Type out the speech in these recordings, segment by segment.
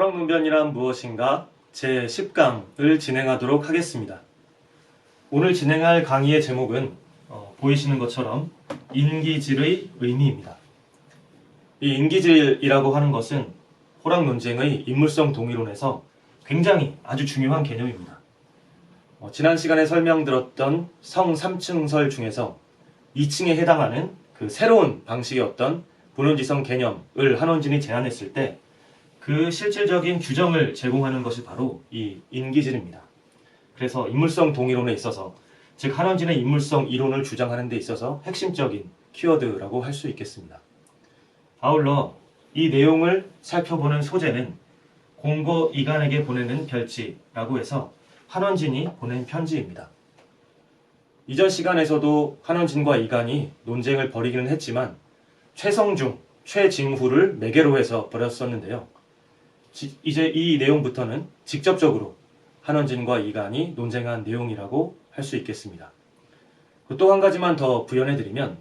호랑문변이란 무엇인가 제10강을 진행하도록 하겠습니다. 오늘 진행할 강의의 제목은 보이시는 것처럼 인기질의 의미입니다. 이 인기질이라고 하는 것은 호랑 논쟁의 인물성 동의론에서 굉장히 아주 중요한 개념입니다. 지난 시간에 설명드렸던 성 3층설 중에서 2층에 해당하는 그 새로운 방식의 어떤 본원지성 개념을 한원진이 제안했을 때 그 실질적인 규정을 제공하는 것이 바로 이 인기질입니다. 그래서 인물성 동의론에 있어서, 즉 한원진의 인물성 이론을 주장하는 데 있어서 핵심적인 키워드라고 할 수 있겠습니다. 아울러 이 내용을 살펴보는 소재는 공고 이간에게 보내는 별지라고 해서 한원진이 보낸 편지입니다. 이전 시간에서도 한원진과 이간이 논쟁을 벌이기는 했지만 최성중, 최징후를 매개로 해서 벌였었는데요. 이제 이 내용부터는 직접적으로 한원진과 이간이 논쟁한 내용이라고 할 수 있겠습니다. 또 한 가지만 더 부연해드리면,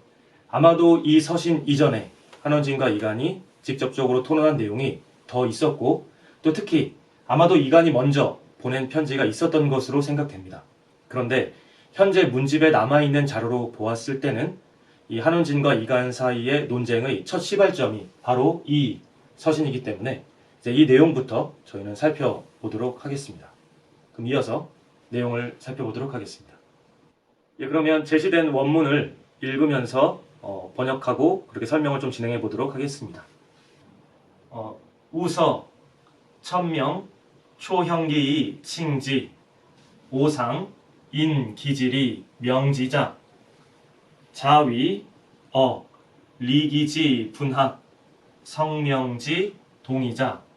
아마도 이 서신 이전에 한원진과 이간이 직접적으로 토론한 내용이 더 있었고, 또 특히 아마도 이간이 먼저 보낸 편지가 있었던 것으로 생각됩니다. 그런데 현재 문집에 남아있는 자료로 보았을 때는 이 한원진과 이간 사이의 논쟁의 첫 시발점이 바로 이 서신이기 때문에 이제 이 내용부터 저희는 살펴보도록 하겠습니다. 그럼 이어서 내용을 살펴보도록 하겠습니다. 그러면 제시된 원문을 읽으면서 번역하고 그렇게 설명을 좀 진행해 보도록 하겠습니다. 우서, 천명, 초형기이 칭지, 오상, 인기질이 명지자, 자위, 리기지 분학, 성명지 동의자,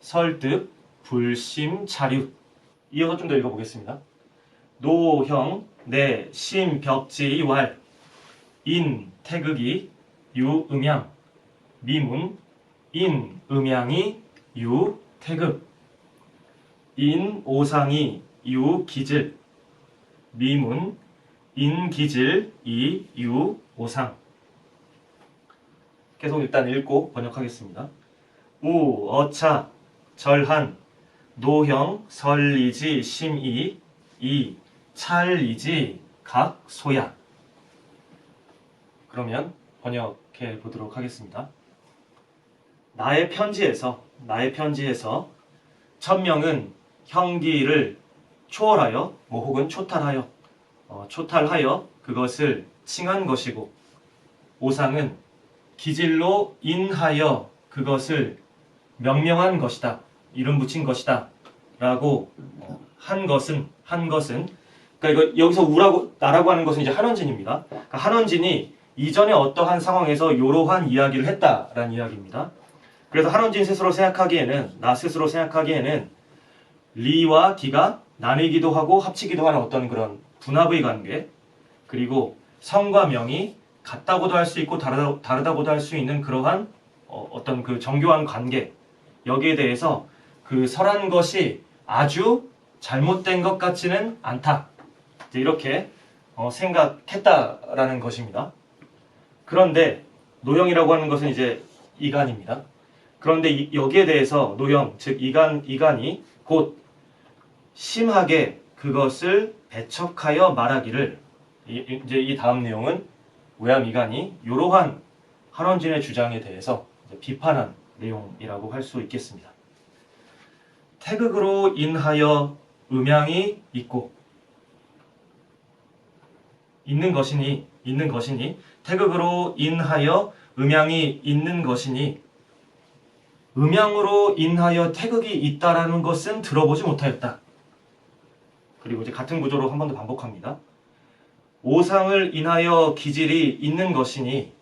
설득, 불심, 자류. 이어서 좀 더 읽어보겠습니다. 노형, 내, 심, 벽지, 왈, 인, 태극이, 유, 음양, 미문, 인, 음양이, 유, 태극, 인, 오상이, 유, 기질, 미문, 인, 기질, 이, 유, 오상. 계속 일단 읽고 번역하겠습니다. 우, 어차, 절한, 노형, 설리지, 심이, 이, 찰리지, 각, 소야. 그러면 번역해 보도록 하겠습니다. 나의 편지에서 천명은 형기를 초월하여, 혹은 초탈하여 그것을 칭한 것이고, 오상은 기질로 인하여 그것을 명명한 것이다, 이름 붙인 것이다 라고 한 것은, 그러니까 이거 여기서 우라고 나라고 하는 것은 이제 한원진입니다. 그러니까 한원진이 이전에 어떠한 상황에서 이러한 이야기를 했다라는 이야기입니다. 그래서 한원진 스스로 생각하기에는, 나 스스로 생각하기에는 리와 기가 나뉘기도 하고 합치기도 하는 어떤 그런 분합의 관계, 그리고 성과 명이 같다고도 할 수 있고 다르다고도 할 수 있는 그러한 어떤 그 정교한 관계, 여기에 대해서 그 설한 것이 아주 잘못된 것 같지는 않다, 이렇게 생각했다라는 것입니다. 그런데 노형이라고 하는 것은 이제 이간입니다. 그런데 여기에 대해서 노형, 즉 이간이 곧 심하게 그것을 배척하여 말하기를, 이제 이 다음 내용은 외암이간이 이러한 한원진의 주장에 대해서 비판한 내용이라고 할 수 있겠습니다. 태극으로 인하여 음양이 있고, 있는 것이니 태극으로 인하여 음양이 있는 것이니, 음양으로 인하여 태극이 있다라는 것은 들어보지 못하였다. 그리고 이제 같은 구조로 한 번 더 반복합니다. 오상을 인하여 기질이 있는 것이니,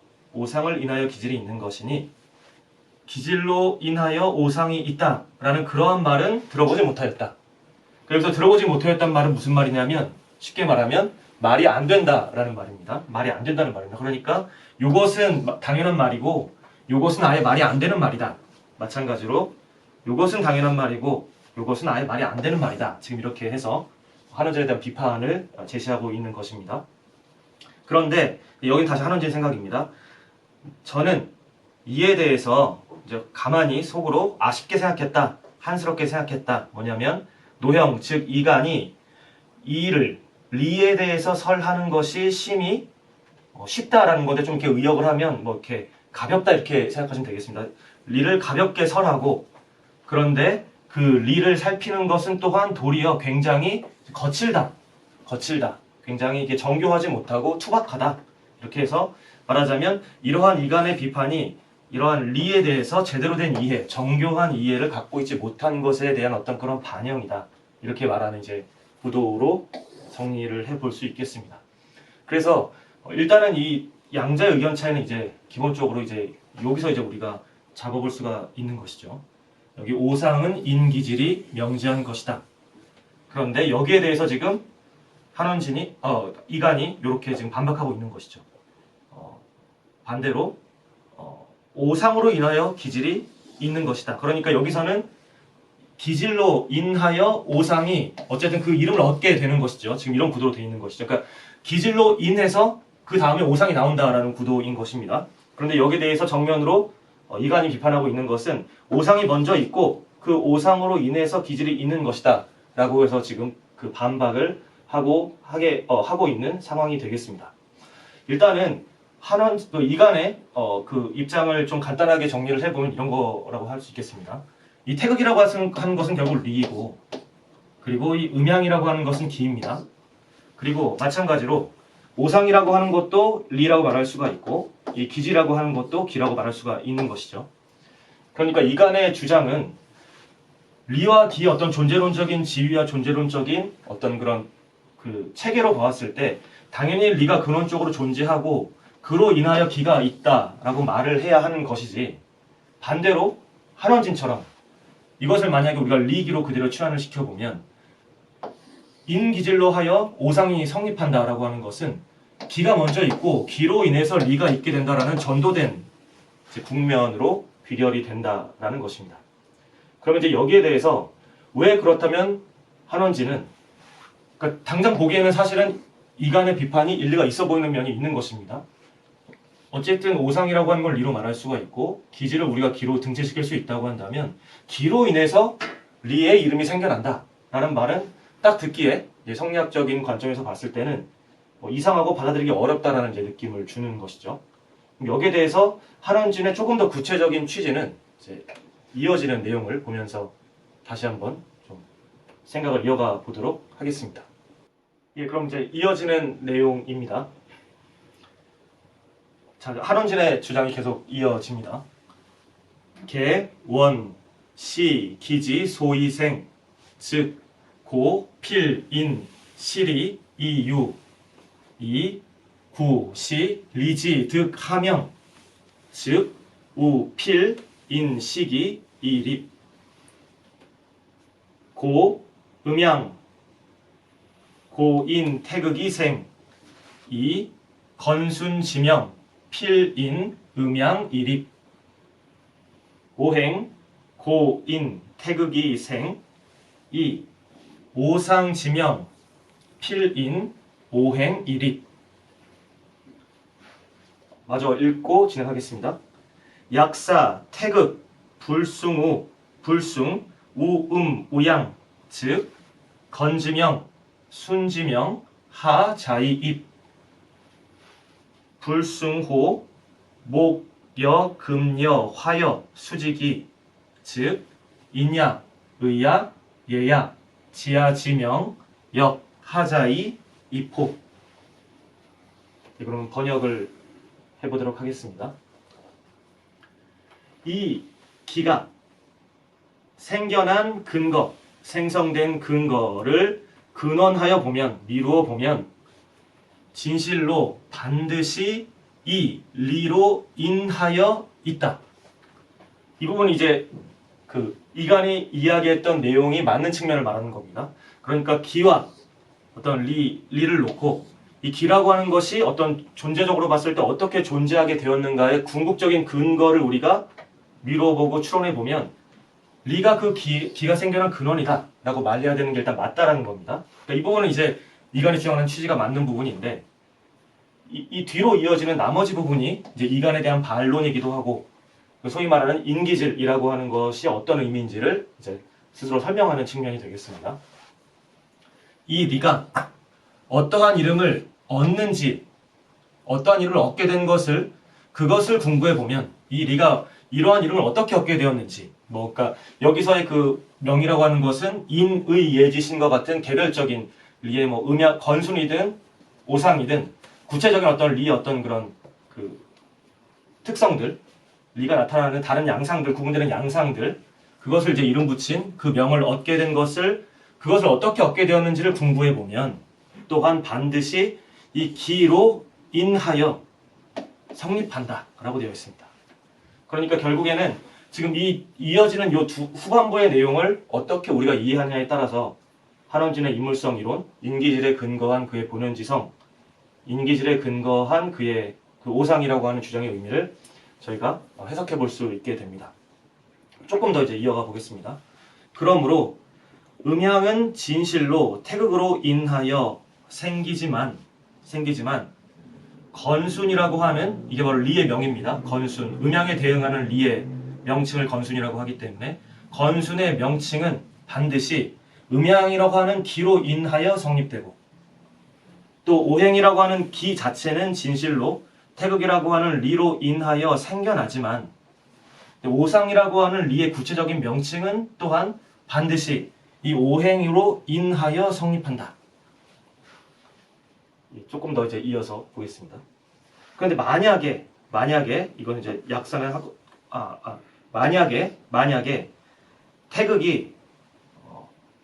기질로 인하여 오상이 있다라는 그러한 말은 들어보지 못하였다. 그래서 들어보지 못하였다는 말은 무슨 말이냐면, 쉽게 말하면 말이 안 된다라는 말입니다. 말이 안 된다는 말입니다. 그러니까 이것은 당연한 말이고 이것은 아예 말이 안 되는 말이다. 마찬가지로 이것은 당연한 말이고 이것은 아예 말이 안 되는 말이다. 지금 이렇게 해서 한원진에 대한 비판을 제시하고 있는 것입니다. 그런데 여긴 다시 한원진 생각입니다. 저는 이에 대해서 이제 가만히 속으로 아쉽게 생각했다, 한스럽게 생각했다. 뭐냐면 노형, 즉 이간이 이를 리에 대해서 설하는 것이 심히 쉽다라는 건데 좀 이렇게 의역을 하면 뭐 이렇게 가볍다 이렇게 생각하시면 되겠습니다. 리를 가볍게 설하고 그런데 그 리를 살피는 것은 또한 도리어 굉장히 거칠다. 굉장히 이게 정교하지 못하고 투박하다. 이렇게 해서 말하자면 이러한 이간의 비판이 이러한 리에 대해서 제대로 된 이해, 정교한 이해를 갖고 있지 못한 것에 대한 어떤 그런 반영이다. 이렇게 말하는 이제 구도로 정리를 해볼 수 있겠습니다. 그래서 일단은 이 양자의 의견 차이는 이제 기본적으로 이제 여기서 이제 우리가 잡아볼 수가 있는 것이죠. 여기 오상은 인기질이 명지한 것이다. 그런데 여기에 대해서 지금 한원진이 이간이 이렇게 지금 반박하고 있는 것이죠. 반대로 오상으로 인하여 기질이 있는 것이다. 그러니까 여기서는 기질로 인하여 오상이 어쨌든 그 이름을 얻게 되는 것이죠. 지금 이런 구도로 되어 있는 것이죠. 그러니까 기질로 인해서 그 다음에 오상이 나온다라는 구도인 것입니다. 그런데 여기에 대해서 정면으로 이간이 비판하고 있는 것은 오상이 먼저 있고 그 오상으로 인해서 기질이 있는 것이다 라고 해서 지금 그 반박을 하고 있는 상황이 되겠습니다. 일단은 이간의 그 입장을 좀 간단하게 정리를 해보면 이런 거라고 할 수 있겠습니다. 이 태극이라고 하는 것은 결국 리이고, 그리고 이 음양이라고 하는 것은 기입니다. 그리고 마찬가지로 오상이라고 하는 것도 리라고 말할 수가 있고, 이 기지라고 하는 것도 기라고 말할 수가 있는 것이죠. 그러니까 이간의 주장은 리와 기의 어떤 존재론적인 지위와 존재론적인 어떤 그런 그 체계로 보았을 때 당연히 리가 근원적으로 존재하고 그로 인하여 기가 있다라고 말을 해야 하는 것이지, 반대로 한원진처럼 이것을 만약에 우리가 리기로 그대로 치환을 시켜보면 인기질로 하여 오상이 성립한다라고 하는 것은 기가 먼저 있고 기로 인해서 리가 있게 된다라는 전도된 국면으로 귀결이 된다라는 것입니다. 그러면 이제 여기에 대해서 왜 그렇다면 한원진은, 그러니까 당장 보기에는 사실은 이간의 비판이 일리가 있어 보이는 면이 있는 것입니다. 어쨌든 오상이라고 하는 걸 리로 말할 수가 있고 기지를 우리가 기로 등재시킬 수 있다고 한다면 기로 인해서 리의 이름이 생겨난다 라는 말은 딱 듣기에 성리학적인 관점에서 봤을 때는 이상하고 받아들이기 어렵다라는 이제 느낌을 주는 것이죠. 여기에 대해서 한원진의 조금 더 구체적인 취지는 이제 이어지는 내용을 보면서 다시 한번 좀 생각을 이어가 보도록 하겠습니다. 예, 그럼 이제 이어지는 내용입니다. 자, 한원진의 주장이 계속 이어집니다. 개, 원, 시, 기지, 소이생, 즉, 고, 필, 인, 시리, 이유, 이, 구, 시, 리지, 득, 하명, 즉, 우, 필, 인, 시기, 이립, 고, 음양, 고인, 태극이, 생, 이, 건순, 지명, 필인, 음양, 이립, 오행, 고인, 태극이, 생, 이, 오상, 지명, 필인, 오행, 이립. 마저 읽고 진행하겠습니다. 약사, 태극, 불숭우, 불숭, 우음, 우양, 즉, 건지명, 순지명, 하, 자이, 입. 불숭호, 목여, 금여, 화여, 수직이, 즉 인야, 의야, 예야, 지야, 지명, 역, 하자이, 이포. 그럼 번역을 해보도록 하겠습니다. 이 기가 생겨난 근거, 생성된 근거를 근원하여 보면, 미루어 보면 진실로 반드시 이 리로 인하여 있다. 이 부분은 이제 그 이간이 이야기했던 내용이 맞는 측면을 말하는 겁니다. 그러니까 기와 어떤 리를 놓고 이 기라고 하는 것이 어떤 존재적으로 봤을 때 어떻게 존재하게 되었는가의 궁극적인 근거를 우리가 미뤄보고 추론해보면 리가 그 기가 생겨난 근원이다 라고 말해야 되는 게 일단 맞다라는 겁니다. 그러니까 이 부분은 이제 이간이 주장하는 취지가 맞는 부분인데 이 뒤로 이어지는 나머지 부분이 이제 이간에 대한 반론이기도 하고 소위 말하는 인기질이라고 하는 것이 어떤 의미인지를 이제 스스로 설명하는 측면이 되겠습니다. 이 리가 어떠한 이름을 얻는지, 어떠한 이름을 얻게 된 것을, 그것을 공부해 보면 이 리가 이러한 이름을 어떻게 얻게 되었는지, 그러니까 여기서의 그 명이라고 하는 것은 인의 예지신과 같은 개별적인 리의 음약 건순이든 오상이든 구체적인 어떤 리의 어떤 그런 그 특성들, 리가 나타나는 다른 양상들, 구분되는 양상들, 그것을 이제 이름 붙인 그 명을 얻게 된 것을, 그것을 어떻게 얻게 되었는지를 공부해 보면 또한 반드시 이 기로 인하여 성립한다 라고 되어 있습니다. 그러니까 결국에는 지금 이 이어지는 요 후반부의 내용을 어떻게 우리가 이해하느냐에 따라서 한원진의 인물성 이론, 인기질에 근거한 그의 본연지성, 인기질에 근거한 그의 그 오상이라고 하는 주장의 의미를 저희가 해석해 볼 수 있게 됩니다. 조금 더 이제 이어가 보겠습니다. 그러므로 음양은 진실로 태극으로 인하여 생기지만 건순이라고 하는, 이게 바로 리의 명입니다. 건순, 음양에 대응하는 리의 명칭을 건순이라고 하기 때문에 건순의 명칭은 반드시 음양이라고 하는 기로 인하여 성립되고, 또 오행이라고 하는 기 자체는 진실로 태극이라고 하는 리로 인하여 생겨나지만, 오상이라고 하는 리의 구체적인 명칭은 또한 반드시 이 오행으로 인하여 성립한다. 조금 더 이제 이어서 보겠습니다. 그런데 만약에 이건 이제 약산을 하고, 만약에 태극이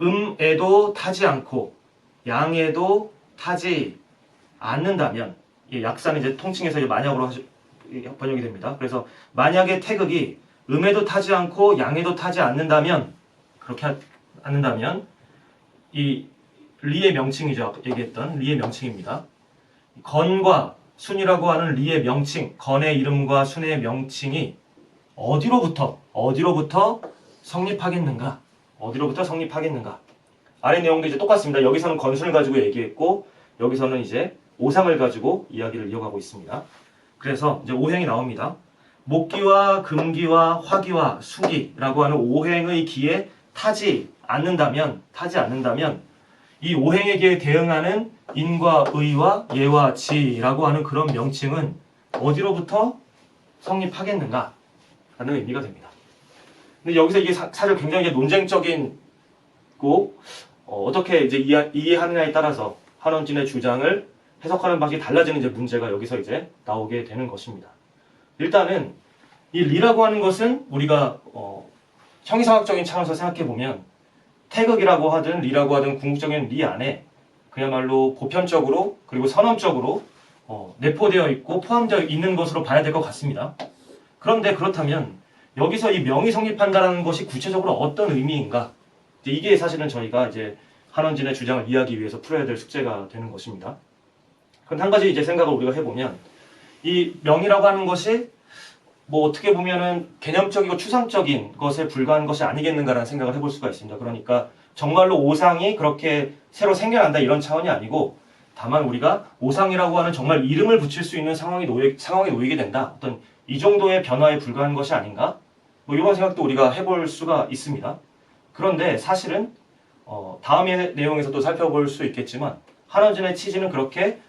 음에도 타지 않고 양에도 타지 않는다면, 이 약산은 이제 통칭해서 이제 만약으로 번역이 됩니다. 그래서 만약에 태극이 음에도 타지 않고 양에도 타지 않는다면, 그렇게 않는다면 이 리의 명칭이죠. 얘기했던 리의 명칭입니다. 건과 순이라고 하는 리의 명칭, 건의 이름과 순의 명칭이 어디로부터 성립하겠는가? 아래 내용도 이제 똑같습니다. 여기서는 건순을 가지고 얘기했고, 여기서는 이제 오상을 가지고 이야기를 이어가고 있습니다. 그래서 이제 오행이 나옵니다. 목기와 금기와 화기와 수기라고 하는 오행의 기에 타지 않는다면 이 오행의 기에 대응하는 인과 의와 예와 지라고 하는 그런 명칭은 어디로부터 성립하겠는가? 라는 의미가 됩니다. 근데 여기서 이게 사실 굉장히 논쟁적인 고 어떻게 이제 이해하느냐에 따라서 한원진의 주장을 해석하는 방식이 달라지는 이제 문제가 여기서 이제 나오게 되는 것입니다. 일단은 이 리라고 하는 것은 우리가 형이상학적인 차원에서 생각해 보면 태극이라고 하든 리라고 하든 궁극적인 리 안에 그야말로 보편적으로 그리고 선언적으로 내포되어 있고 포함되어 있는 것으로 봐야 될 것 같습니다. 그런데 그렇다면 여기서 이 명이 성립한다는 것이 구체적으로 어떤 의미인가? 이게 사실은 저희가 이제 한원진의 주장을 이해하기 위해서 풀어야 될 숙제가 되는 것입니다. 그럼 한 가지 이제 생각을 우리가 해보면 이 명이라고 하는 것이 어떻게 보면은 개념적이고 추상적인 것에 불과한 것이 아니겠는가라는 생각을 해볼 수가 있습니다. 그러니까 정말로 오상이 그렇게 새로 생겨난다 이런 차원이 아니고, 다만 우리가 오상이라고 하는 정말 이름을 붙일 수 있는 상황에 놓이게 된다. 어떤 이 정도의 변화에 불과한 것이 아닌가? 이런 생각도 우리가 해볼 수가 있습니다. 그런데 사실은 다음의 내용에서도 살펴볼 수 있겠지만 한원진의 취지는 그렇게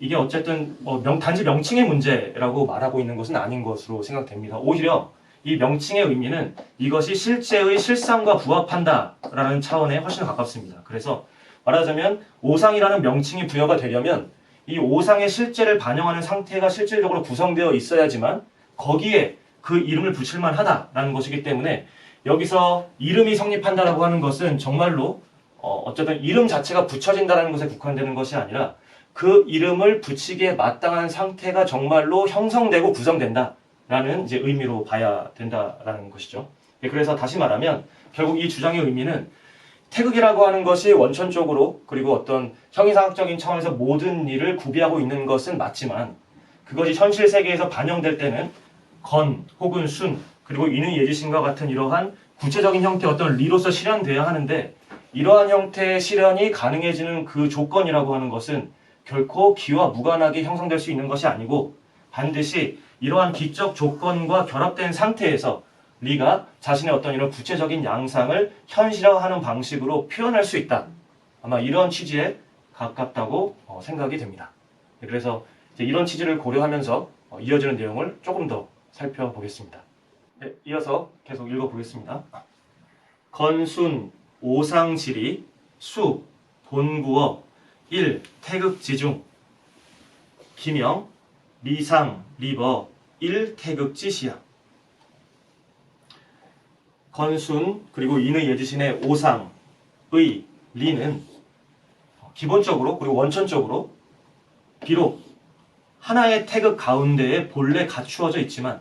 이게 어쨌든 단지 명칭의 문제라고 말하고 있는 것은 아닌 것으로 생각됩니다. 오히려 이 명칭의 의미는 이것이 실제의 실상과 부합한다라는 차원에 훨씬 가깝습니다. 그래서 말하자면 오상이라는 명칭이 부여가 되려면 이 오상의 실제를 반영하는 상태가 실질적으로 구성되어 있어야지만 거기에 그 이름을 붙일만 하다라는 것이기 때문에 여기서 이름이 성립한다라고 하는 것은 정말로 어쨌든 이름 자체가 붙여진다는 것에 국한되는 것이 아니라 그 이름을 붙이기에 마땅한 상태가 정말로 형성되고 구성된다라는 이제 의미로 봐야 된다라는 것이죠. 그래서 다시 말하면 결국 이 주장의 의미는 태극이라고 하는 것이 원천적으로 그리고 어떤 형이상학적인 차원에서 모든 일을 구비하고 있는 것은 맞지만 그것이 현실 세계에서 반영될 때는 건 혹은 순 그리고 인의 예지신과 같은 이러한 구체적인 형태의 어떤 리로서 실현되어야 하는데, 이러한 형태의 실현이 가능해지는 그 조건이라고 하는 것은 결코 기와 무관하게 형성될 수 있는 것이 아니고 반드시 이러한 기적 조건과 결합된 상태에서 리가 자신의 어떤 이런 구체적인 양상을 현실화하는 방식으로 표현할 수 있다. 아마 이런 취지에 가깝다고 생각이 됩니다. 그래서 이제 이런 취지를 고려하면서 이어지는 내용을 조금 더 살펴보겠습니다. 네, 이어서 계속 읽어보겠습니다. 건순 오상지리 수 본구어 1 태극지중 기명 리상 리버 1 태극지시야. 건순 그리고 인의 예지신의 오상의 리는 기본적으로 그리고 원천적으로 비록 하나의 태극 가운데에 본래 갖추어져 있지만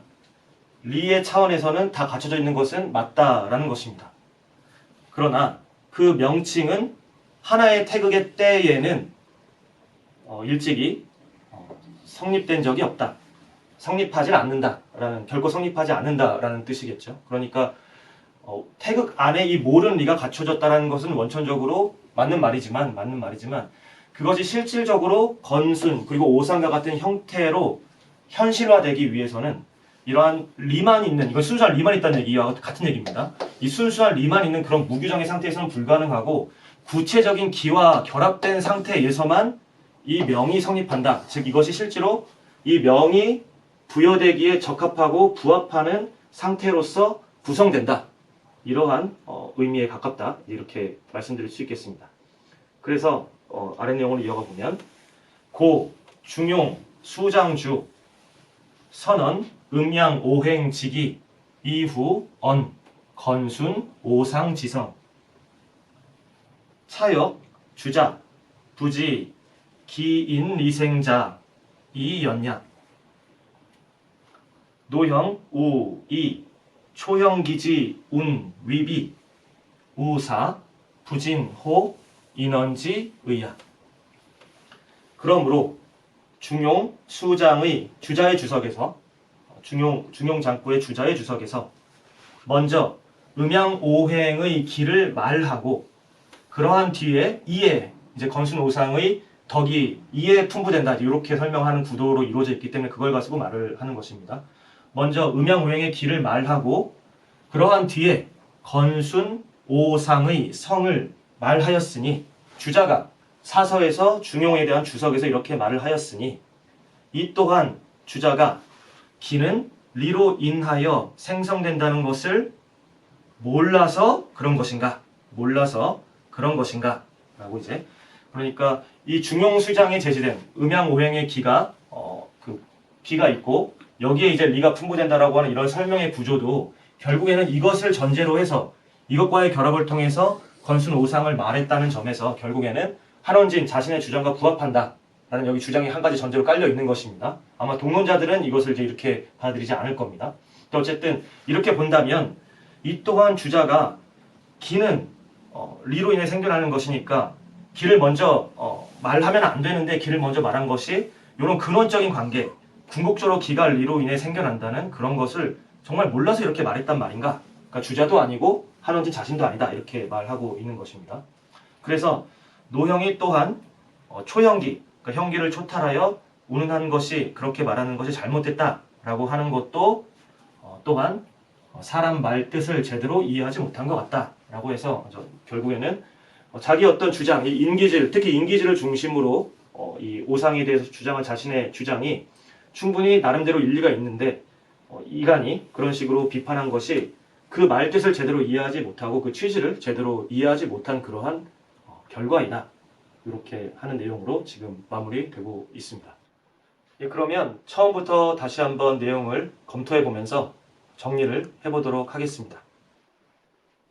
리의 차원에서는 다 갖춰져 있는 것은 맞다라는 것입니다. 그러나 그 명칭은 하나의 태극의 때에는 일찍이 성립된 적이 없다. 성립하지 않는다라는, 결코 성립하지 않는다라는 뜻이겠죠. 그러니까 태극 안에 이 모든 리가 갖춰졌다는 것은 원천적으로 맞는 말이지만 그것이 실질적으로 건순 그리고 오상과 같은 형태로 현실화되기 위해서는 이러한 리만 있는, 이건 순수한 리만 있다는 얘기와 같은 얘기입니다. 이 순수한 리만 있는 그런 무규정의 상태에서는 불가능하고 구체적인 기와 결합된 상태에서만 이 명이 성립한다. 즉 이것이 실제로 이 명이 부여되기에 적합하고 부합하는 상태로서 구성된다. 이러한 의미에 가깝다. 이렇게 말씀드릴 수 있겠습니다. 그래서 아래 내용을 이어가 보면 고, 중용, 수장주, 선언, 음양, 오행, 지기, 이후, 언, 건순, 오상, 지성, 차역, 주자, 부지, 기인, 리생자, 이연약, 노형, 우, 이, 초형, 기지, 운, 위비, 우사, 부진, 호, 인원지, 의야. 그러므로 중용, 수장의 주자의 주석에서 중용 장구의 주자의 주석에서 먼저 음양 오행의 기를 말하고 그러한 뒤에 이에 이제 건순 오상의 덕이 이에 풍부된다. 이렇게 설명하는 구도로 이루어져 있기 때문에 그걸 가지고 말을 하는 것입니다. 먼저 음양 오행의 기를 말하고 그러한 뒤에 건순 오상의 성을 말하였으니 주자가 사서에서 중용에 대한 주석에서 이렇게 말을 하였으니 이 또한 주자가 기는 리로 인하여 생성된다는 것을 몰라서 그런 것인가? 몰라서 그런 것인가? 라고 이제 그러니까 이 중용수장에 제시된 음양오행의 기가 기가 있고 여기에 이제 리가 풍부된다라고 하는 이런 설명의 구조도 결국에는 이것을 전제로 해서 이것과의 결합을 통해서 건순 오상을 말했다는 점에서 결국에는 한원진 자신의 주장과 부합한다. 라는 여기 주장이 한 가지 전제로 깔려 있는 것입니다. 아마 동론자들은 이것을 이제 이렇게 받아들이지 않을 겁니다. 어쨌든 이렇게 본다면 이 또한 주자가 기는 리로 인해 생겨나는 것이니까 기를 먼저 말하면 안 되는데 기를 먼저 말한 것이 이런 근원적인 관계, 궁극적으로 기가 리로 인해 생겨난다는 그런 것을 정말 몰라서 이렇게 말했단 말인가? 그러니까 주자도 아니고 한원진 자신도 아니다. 이렇게 말하고 있는 것입니다. 그래서 노형이 또한 초형기, 그러니까 형기를 초탈하여 운운한 것이 그렇게 말하는 것이 잘못됐다라고 하는 것도 또한 사람 말 뜻을 제대로 이해하지 못한 것 같다라고 해서 결국에는 자기 어떤 주장, 이 인기질, 특히 인기질을 중심으로 이 오상에 대해서 주장한 자신의 주장이 충분히 나름대로 일리가 있는데 이간이 그런 식으로 비판한 것이 그 말 뜻을 제대로 이해하지 못하고 그 취지를 제대로 이해하지 못한 그러한 결과이다. 이렇게 하는 내용으로 지금 마무리되고 있습니다. 예, 그러면 처음부터 다시 한번 내용을 검토해 보면서 정리를 해보도록 하겠습니다.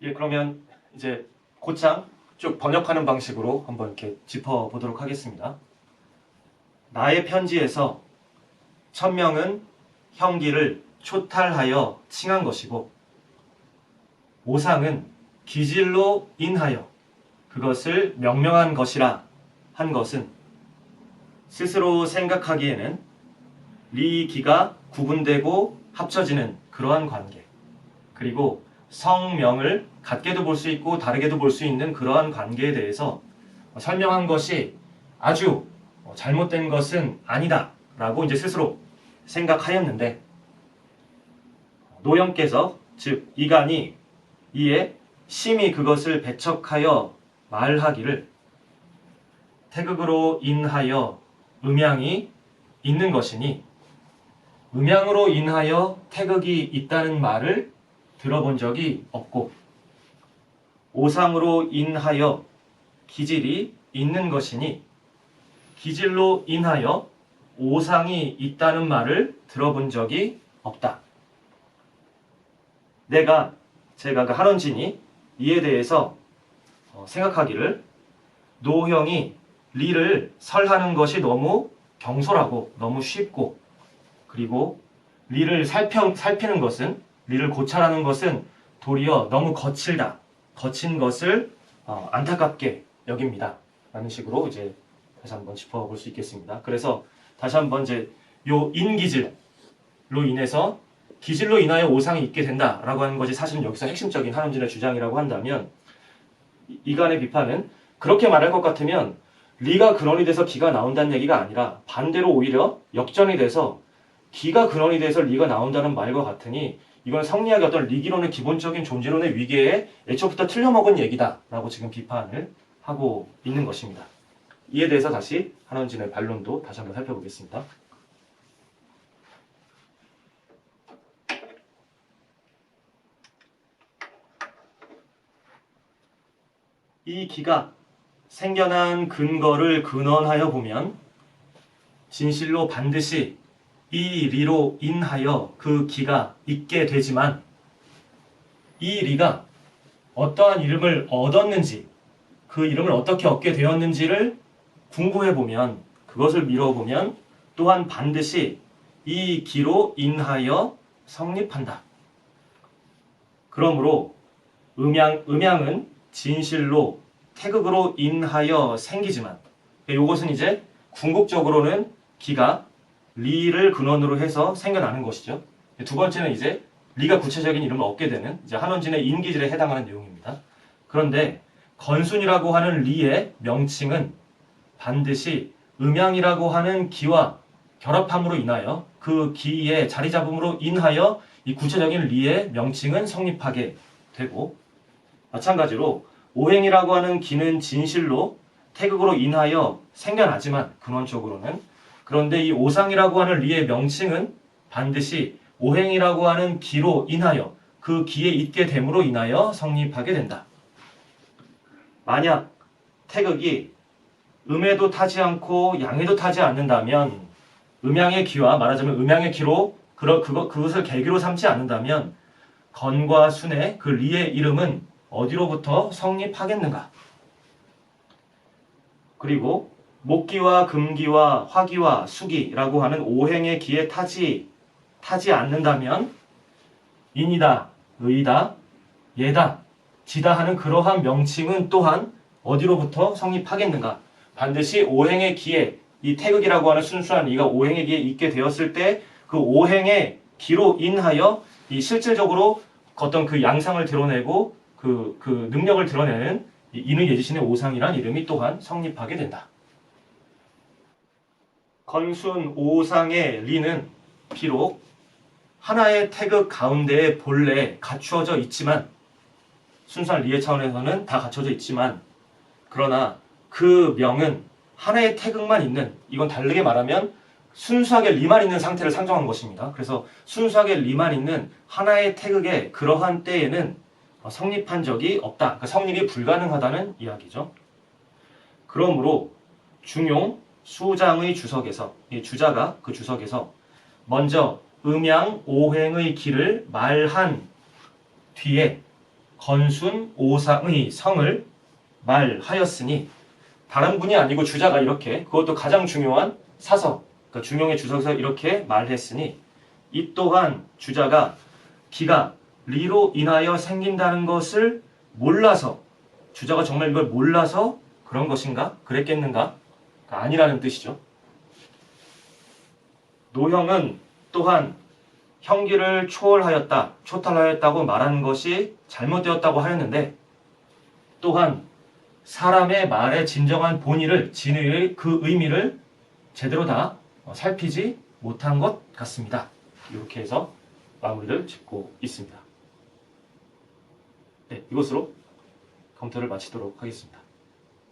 예, 그러면 이제 곧장 쭉 번역하는 방식으로 한번 이렇게 짚어보도록 하겠습니다. 나의 편지에서 천명은 형기를 초탈하여 칭한 것이고 오상은 기질로 인하여 그것을 명명한 것이라 한 것은 스스로 생각하기에는 리기가 구분되고 합쳐지는 그러한 관계, 그리고 성명을 같게도 볼 수 있고 다르게도 볼 수 있는 그러한 관계에 대해서 설명한 것이 아주 잘못된 것은 아니다 라고 이제 스스로 생각하였는데 노형께서 즉 이간이 이에 심히 그것을 배척하여 말하기를 태극으로 인하여 음양이 있는 것이니 음양으로 인하여 태극이 있다는 말을 들어본 적이 없고 오상으로 인하여 기질이 있는 것이니 기질로 인하여 오상이 있다는 말을 들어본 적이 없다. 제가 그 한원진이 이에 대해서 생각하기를 노형이 리를 설하는 것이 너무 경솔하고 너무 쉽고 그리고 리를 살피는 것은 리를 고찰하는 것은 도리어 너무 거친 것을 안타깝게 여깁니다. 라는 식으로 이제 다시 한번 짚어볼 수 있겠습니다. 그래서 다시 한번 이제 요 인기질로 인해서 기질로 인하여 오상이 있게 된다라고 하는 것이 사실은 여기서 핵심적인 한원진의 주장이라고 한다면 이간의 비판은 그렇게 말할 것 같으면 리가 근원이 돼서 기가 나온다는 얘기가 아니라 반대로 오히려 역전이 돼서 기가 근원이 돼서 리가 나온다는 말과 같으니 이건 성리학의 어떤 리기론의 기본적인 존재론의 위계에 애초부터 틀려먹은 얘기다라고 지금 비판을 하고 있는 것입니다. 이에 대해서 다시 한원진의 반론도 다시 한번 살펴보겠습니다. 이 기가 생겨난 근거를 근원하여 보면 진실로 반드시 이 리로 인하여 그 기가 있게 되지만 이 리가 어떠한 이름을 얻었는지 그 이름을 어떻게 얻게 되었는지를 궁금해 보면 그것을 미뤄보면 또한 반드시 이 기로 인하여 성립한다. 그러므로 음양은 진실로 태극으로 인하여 생기지만 이것은 이제 궁극적으로는 기가 리를 근원으로 해서 생겨나는 것이죠. 두 번째는 이제 리가 구체적인 이름을 얻게 되는 이제 한원진의 인기질에 해당하는 내용입니다. 그런데 건순이라고 하는 리의 명칭은 반드시 음양이라고 하는 기와 결합함으로 인하여 그 기의 자리 잡음으로 인하여 이 구체적인 리의 명칭은 성립하게 되고 마찬가지로 오행이라고 하는 기는 진실로 태극으로 인하여 생겨나지만 근원적으로는 그런데 이 오상이라고 하는 리의 명칭은 반드시 오행이라고 하는 기로 인하여 그 기에 있게 됨으로 인하여 성립하게 된다. 만약 태극이 음에도 타지 않고 양에도 타지 않는다면 음양의 기와 말하자면 음양의 기로 그것을 계기로 삼지 않는다면 건과 순의 그 리의 이름은 어디로부터 성립하겠는가? 그리고 목기와 금기와 화기와 수기라고 하는 오행의 기에 타지 않는다면 인이다, 의다, 예다, 지다 하는 그러한 명칭은 또한 어디로부터 성립하겠는가? 반드시 오행의 기에 이 태극이라고 하는 순수한 이가 오행의 기에 있게 되었을 때 그 오행의 기로 인하여 이 실질적으로 어떤 그 양상을 드러내고 그 능력을 드러내는 인의 예지신의 오상이란 이름이 또한 성립하게 된다. 건순 오상의 리는 비록 하나의 태극 가운데에 본래 갖추어져 있지만 순수한 리의 차원에서는 다 갖춰져 있지만 그러나 그 명은 하나의 태극만 있는 이건 다르게 말하면 순수하게 리만 있는 상태를 상정한 것입니다. 그래서 순수하게 리만 있는 하나의 태극의 그러한 때에는 성립한 적이 없다. 그러니까 성립이 불가능하다는 이야기죠. 그러므로 중용 수장의 주석에서 이 주자가 그 주석에서 먼저 음양 오행의 기를 말한 뒤에 건순 오상의 성을 말하였으니 다른 분이 아니고 주자가 이렇게 그것도 가장 중요한 사서 그러니까 중용의 주석에서 이렇게 말했으니 이 또한 주자가 기가 리로 인하여 생긴다는 것을 몰라서 주자가 정말 이걸 몰라서 그런 것인가? 그랬겠는가? 그러니까 아니라는 뜻이죠. 노형은 또한 형기를 초탈하였다고 말하는 것이 잘못되었다고 하였는데 또한 사람의 말의 진정한 본의를 진의의 그 의미를 제대로 다 살피지 못한 것 같습니다. 이렇게 해서 마무리를 짓고 있습니다. 이것으로 강좌를 마치도록 하겠습니다.